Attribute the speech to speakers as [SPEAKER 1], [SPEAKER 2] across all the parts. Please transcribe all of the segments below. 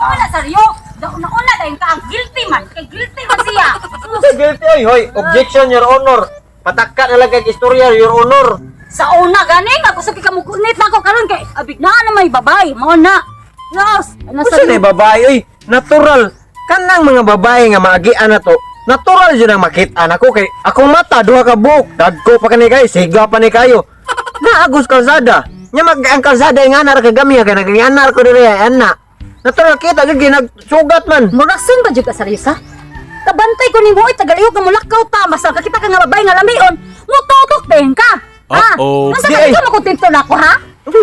[SPEAKER 1] Wala saryo. Una dahil ka ang guilty man. Kay guilty man siya.
[SPEAKER 2] Guilty oy, hoy. Objection, Your Honor. Patakka na lang kay istorya, Your Honor.
[SPEAKER 1] Sa una ganing ako sa kikamukunit na ako karon kay abig na may babay. Mao na. Yes. Ano
[SPEAKER 2] Kasi na babae, oy. Natural. Kanang mga babae nga maagian na to. Natural yun ang makita na ko kay akong mata duha ka buok. Dagko pa kani kay siga pa ni kayo. Naagos kalsada. Nya ang kalsada nga nar kagami kay nagayanar ko diri ana. Natural kita gyud nagsugat man.
[SPEAKER 1] Murason ba jud ka seryosa? Kabantay ko nimo oy tagaliyog nga mulakaw ta masal ka kita ka nga babae nga lamion. Mututok din ka. Ha? Nasa
[SPEAKER 2] Di,
[SPEAKER 1] ka makontento na ako ha?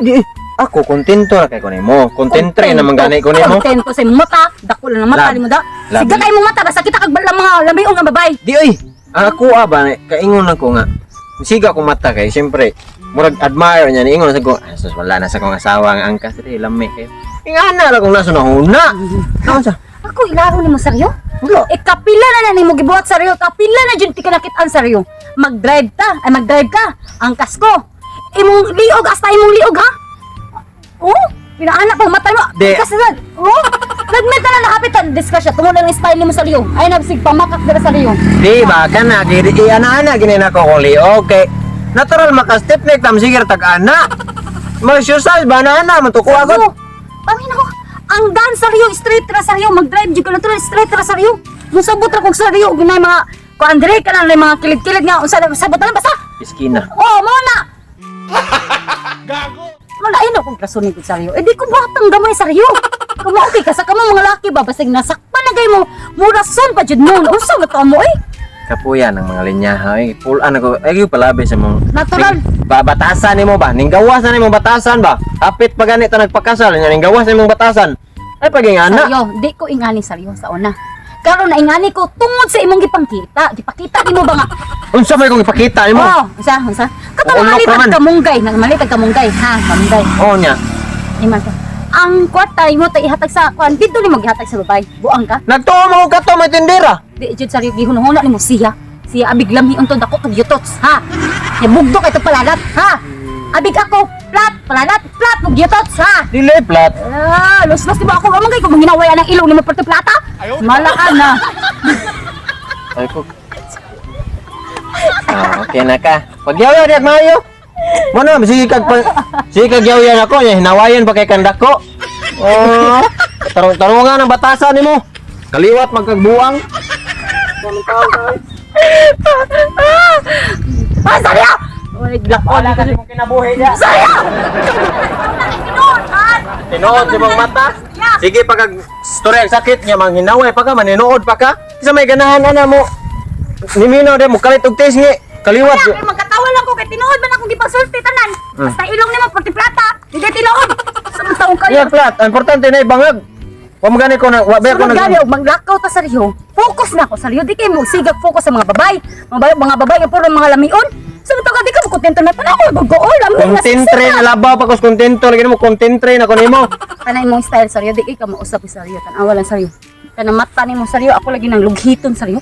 [SPEAKER 2] Di. Ako kontento na kay ko nimo. Kontentre naman gani ko nimo.
[SPEAKER 1] Kontento sa imong mata, dako lang ang mata
[SPEAKER 2] Lab.
[SPEAKER 1] nimo da.
[SPEAKER 2] Lab.
[SPEAKER 1] Siga kay imong mata basta kita kag mga lamion nga babae.
[SPEAKER 2] Di oy. Ako ba kaingon ako nga. Siga ko mata kay siyempre murag admire niya ni ingon sa ko. Sus wala na sa kong asawa nga angkas diri lami kay. Ingana ra kung naso na huna. Ano sa?
[SPEAKER 1] Ako ilaro nimo seryo?
[SPEAKER 2] Wala.
[SPEAKER 1] Kapila na nimo gibuhat seryo, kapila na jud ti kanakit-an seryo. Mag-drive ka, ang kasko. Imong liog hasta imong liog ha? Oh, pinaanak pag mata mo.
[SPEAKER 2] Di.
[SPEAKER 1] Kasalan. Oh, nagmet na nakapit ang discussion tungod lang style nimo seryo. Ay nabsig pamakak dira seryo.
[SPEAKER 2] Di ba kana gidi ana gini na ko kung liog kay natural maka-step neck tam sige tag-ana. Mag-exercise ba na ana matuko agad.
[SPEAKER 1] Pangin ako. Ang dan seryo straight ra seryo mag-drive jud ka natural straight ra seryo. Musabot ra kog seryo ginay mga kuandre ka lang mga kilid-kilid nga unsa sabot lang basta.
[SPEAKER 2] Iskina.
[SPEAKER 1] Oh, mo na. Gago. Malain akong rasonin ko saryo. Eh di ko batang gamay saryo. Kamo okay ka sa kamo mga laki ba basig nasakpan na gay mo. Murason pa jud mo. Unsa ba mo eh?
[SPEAKER 2] Kapuyan ng mga linya ay full ako ay palabi sa mong
[SPEAKER 1] Natural.
[SPEAKER 2] batasan nimo ba ning gawas na nimo batasan ba kapit pa ganito nagpakasal ning gawas na imong batasan ay pagingana
[SPEAKER 1] Saryo, di ko ingani saryo sa una. Karon na ingani ko tungod sa imong gipangkita. Dipakita nimo ba nga?
[SPEAKER 2] unsa may kong ipakita nimo
[SPEAKER 1] Oh, unsa? Katong
[SPEAKER 2] Ulok
[SPEAKER 1] malitag
[SPEAKER 2] naman.
[SPEAKER 1] kamunggay, malitag kamunggay ha, kamunggay.
[SPEAKER 2] oh nya
[SPEAKER 1] Iman ka. Ang kwarta imo tay ihatag sa kwan, dito nimo gihatag sa babay. Buang ka.
[SPEAKER 2] nagtuo mo ka to may tindera
[SPEAKER 1] Di jud saryo gihunahuna nimo siya. Siya abig lami unton dako kag yutots ha. Ya bugdo kay to palalat ha. Abig ako plat ug yutots ha.
[SPEAKER 2] dili plat
[SPEAKER 1] Ah, los di ba ako amang ko manginawaya ng ilong nimo perti plata? Malakan na.
[SPEAKER 2] ay ko okay na ka pagyaw diak maayo mo na sige kag yaw-yan ako nya hinawayan pa kay kandako oh tarong-tarungan ang batasan nimo kaliwat magkagbuang
[SPEAKER 1] Ah, sarya. Oy, glakon
[SPEAKER 2] wala kasi mong kinabuhi niya
[SPEAKER 1] sarya.
[SPEAKER 2] Tinuod sa mong mata. Sige pag storya ang sakit niya manghinaway pa ka maninood pa ka. Isa may ganahan ana mo. Niminaw de mo kalit og tes ngi. Kaliwat.
[SPEAKER 1] Kaya magkatawa lang ko kay tinuod man akong gipasulti tanan. Basta ilong nimo perti plata. Di tinuod. Samtang kayo.
[SPEAKER 2] Iya plat, ang importante na ibangag. Wa mo gani ko na wa ba ko
[SPEAKER 1] Sunod
[SPEAKER 2] nag
[SPEAKER 1] gani og maglakaw ta saryo. Focus na ako saryo. Di kay mo sigag focus sa mga babay. Mga babay nga puro mga lamion. Samtang ka di ka mo kontento na tanaw ko gool lami na
[SPEAKER 2] kontentre na labaw pa kos kontento lagi mo kontentre na ko nimo.
[SPEAKER 1] kanay mong style saryo di kay ka mausap sa saryo tanawa lang saryo. Kana mata nimo saryo ako lagi nang lughiton saryo.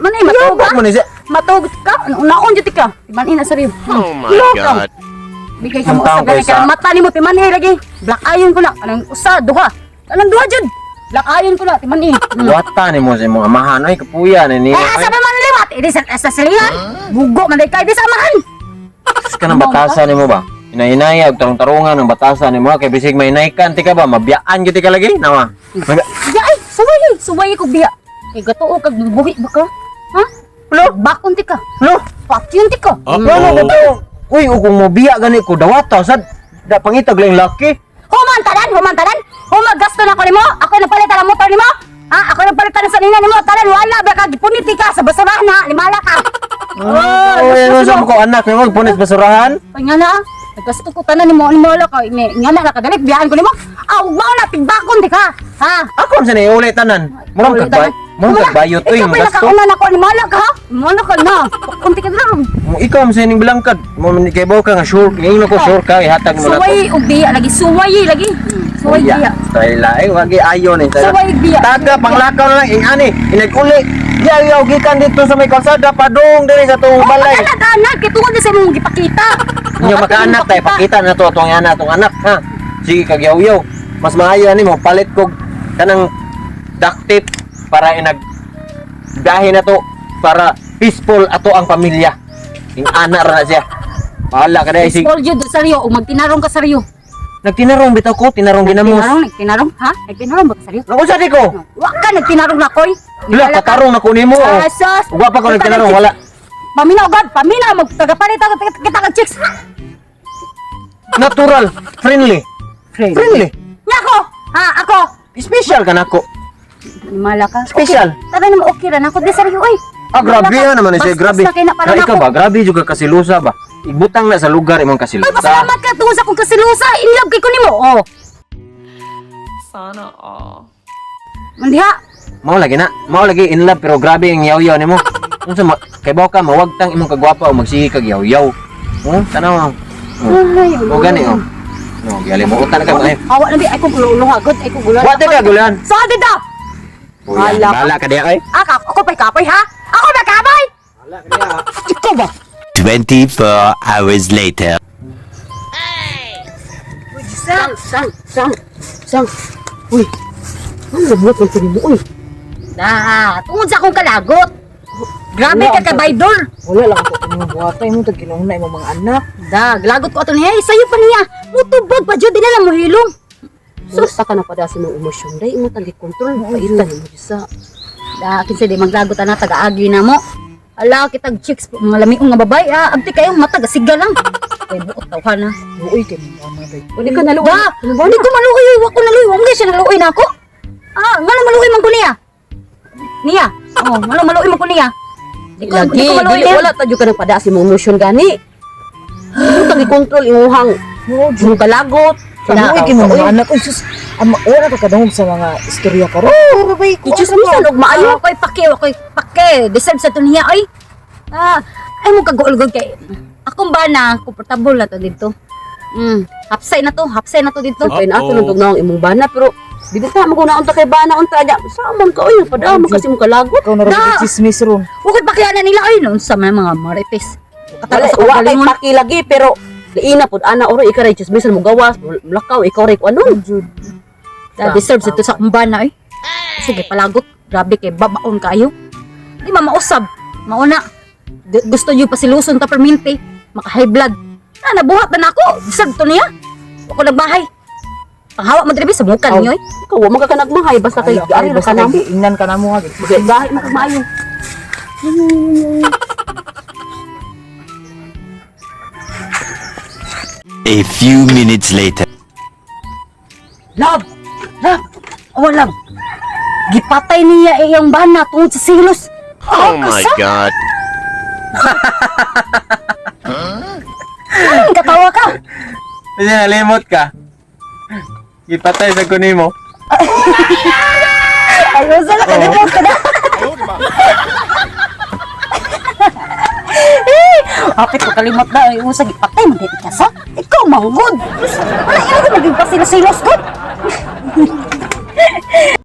[SPEAKER 1] Manay matog
[SPEAKER 2] Wa mo ni siya.
[SPEAKER 1] matog ka naon jud ka. Timan ina saryo.
[SPEAKER 3] Oh my God.
[SPEAKER 1] Bigay ka mo
[SPEAKER 2] Ang
[SPEAKER 1] usap
[SPEAKER 2] tao
[SPEAKER 1] gani
[SPEAKER 2] kaysa-
[SPEAKER 1] ka mata nimo timan lagi. Black ayon ko na anang usa duha. Anang duha jud. Black ayon ko na timan
[SPEAKER 2] Luwata ni mo sa imong amahan ay kapuya ni.
[SPEAKER 1] Asa ba man liwat? Idi sa silihan. Bugo man day kay di sa amahan.
[SPEAKER 2] Ka nang batasan nimo ba? Inainaya og tarong-tarungan ng batasan nimo kay bisig may naikan ti ka ba mabiyaan gyud ti ka lagi nawa.
[SPEAKER 1] Ya ay, suway ko biya. Eh gatuo kag buhi ba ka? Ha?
[SPEAKER 2] Lo,
[SPEAKER 1] Bakon ti ka.
[SPEAKER 2] lo.
[SPEAKER 1] Patyon ti ka.
[SPEAKER 3] Uh-oh.
[SPEAKER 2] Ano ba to? Uy, kung mobiya gani ko dawata sad da pangitag lang laki.
[SPEAKER 1] Humantanan. Humagasto na ko nimo. Ako napalitan ang motor nimo. Ha? Ako napalitan sa nina nimo. Tanan wala ba ka gipuniti ka sa basurahan ha. Limala ka.
[SPEAKER 2] Oh, ano sa ko anak mo punis basurahan?
[SPEAKER 1] Panya na. Nagasto ko tanan nimo wala ka. Nga na nakadalik biyahan ko nimo. Ug mao na tigbakon di ka. Ha?
[SPEAKER 2] Ako sa ni ulit tanan. Murang kagbayot to yung
[SPEAKER 1] Ikaw
[SPEAKER 2] gasto.
[SPEAKER 1] pinakauna na ko limala ka ha. Limala ka na. Kunti ka lang.
[SPEAKER 2] Mo ikaw sa ning bilangkad. Mo kay baw ka nga sure, ngayon ko sure ka ihatag mo na to.
[SPEAKER 1] Suway ug biya lagi. Suway lagi. Suway biya.
[SPEAKER 2] Style ay wagi ayo ni.
[SPEAKER 1] Suway biya.
[SPEAKER 2] Taga panglakaw na lang ingani. Inag-uli. Yaw gikan dito sa may kalsada padung diri sa tuong balay.
[SPEAKER 1] Anak, kitungod na sa imong gipakita.
[SPEAKER 2] Inyo makaanak tay pakita na to atong anak ha. Sige kag yaw. Mas maayo ani mo palit kog kanang duct tape para inag biyahe na to para peaceful ato ang pamilya. Ing ana ra na siya. Bahala ka na isig.
[SPEAKER 1] Small jud saryo o magtinarong ka saryo.
[SPEAKER 2] Nagtinarong bitaw ko, tinarong ginamos.
[SPEAKER 1] Nagtinarong, ha? Nagtinarong ba ka saryo?
[SPEAKER 2] Naku sa di ko.
[SPEAKER 1] Wa ka nagtinarong na koy.
[SPEAKER 2] Wala, katarong na ko nimo.
[SPEAKER 1] Asos.
[SPEAKER 2] Ugwa pa ko nagtinarong, wala.
[SPEAKER 1] Pamina ugad, pamina magtagapalit ako kita ka chicks.
[SPEAKER 2] Natural, friendly. Friendly.
[SPEAKER 1] Nako, ha ako.
[SPEAKER 2] Special ka nako.
[SPEAKER 1] Mala ka.
[SPEAKER 2] Special.
[SPEAKER 1] Okay. Taga naman okay ra nako di saryo oy.
[SPEAKER 2] Grabe yan naman siya, grabe.
[SPEAKER 1] Para
[SPEAKER 2] Ikaw ba, grabe juga kasilusa ba? Ibutang na sa lugar imong
[SPEAKER 1] Ay,
[SPEAKER 2] kasilusa.
[SPEAKER 1] pasalamat ka tungkol sa kong kasilusa. In love kay ko nimo. Oh.
[SPEAKER 3] Sana all.
[SPEAKER 1] Mandiha.
[SPEAKER 2] Mao lagi na, mao lagi in love pero grabe ang yaw-yaw nimo. Unsa kay baw ka mawagtang imong kagwapa o magsige kag yaw-yaw. Tanaw.
[SPEAKER 1] Ay,
[SPEAKER 2] O gani oh. No, gali mo utan ka mga.
[SPEAKER 1] Awa na di ay ko gulong agad ay ko gulan.
[SPEAKER 2] Wa ka gulan.
[SPEAKER 1] Sa di daw. Hala ka.
[SPEAKER 2] Bala ka diya ay.
[SPEAKER 1] Ako pa'y kapoy ha? Ako ba kapoy?
[SPEAKER 2] Bala ka diya.
[SPEAKER 1] Ikaw ba?
[SPEAKER 4] 24 hours later.
[SPEAKER 1] Sang. Uy. Ano labot ng pinili mo? Uy. Tungod sa akong kalagot. Grabe ka kabaydor.
[SPEAKER 5] Wala lang ako kung buhatay mo, tagkinong na yung mga anak.
[SPEAKER 1] Lagot ko ato niya. Sa'yo pa niya. Mutubag pa dyan. Di na lang mo hilong.
[SPEAKER 5] Susta ka na pa dasi mong emosyon. Dahil mo tagi kontrol. Paitan mo sa.
[SPEAKER 1] Kinsa di maglagot na taga-agi na mo. Ala kitag chicks malamiong nga babay. Abti kayong mata gasiga lang. Kay buot tawhan na.
[SPEAKER 5] Uy, kay mga anak.
[SPEAKER 1] Hindi ka naluoy. Hindi ko maluoy. Wa ko naluoy. Wa mo siya naluoy na ako. Nga maluoy man ko niya. Niya. Oh, maluoy man ko niya. Di ko maluoy niya.
[SPEAKER 5] Wala tayo ka na pa dasi mong emosyon gani. Mo tagi kontrol imuhang. Mo kalagot.
[SPEAKER 1] Uy,
[SPEAKER 5] kay mga anak. Uy, sus. Wala ka kadungog sa mga istorya ka ron. Oo, babay ko.
[SPEAKER 1] Ichismisan og maayo koy pake. Deserve sa to niya ay. Ay mo kagulgol kay. Akong bana, komportable na to dito. Hapsay na to dito.
[SPEAKER 5] Kaya na ato nang tugnawang imong bana pero di ba mo kung naunta kay bana unta niya. Saman ka oy, padama kasi mo kalagot. Ikaw na rin chismis ron.
[SPEAKER 1] Ukit pakiana nila ay noon sa mga marites.
[SPEAKER 5] Wala
[SPEAKER 1] Katala sa
[SPEAKER 5] kay
[SPEAKER 1] kagalingon.
[SPEAKER 5] pakilagi pero liina pud ana oro ikaw ray chismisan mo gawas, lakaw ikaw ray kuno.
[SPEAKER 1] Deserve sa to sa kumbana ay. Sige palagot. Grabe kay babaon kayo. Di mausab. Mauna. Gusto niyo pasiluson ta perminti. Maka high blood. Nabuhat na ako. Deserve to niya. Ako nagbahay. Panghawa mo diri sa mukan niyo ay.
[SPEAKER 5] Ikaw wa man ka nagmahay basta kay ari ra ka namo.
[SPEAKER 6] Ingnan ka na mo ha.
[SPEAKER 5] Gahi mo kamayo.
[SPEAKER 4] A few minutes later.
[SPEAKER 1] Love! Awa lang. Gipatay niya iyang bana tungod sa silos.
[SPEAKER 4] Oh my God.
[SPEAKER 1] Katawa ka.
[SPEAKER 2] Kasi nalimot ka. Ipatay sa kunimo.
[SPEAKER 1] Ayaw sa nakalimot ka na. Apit ko kalimot na. Ay, usag ipatay. Magdito ka sa. Ikaw, manggod. Wala, ikaw naging pasilos-silos ko.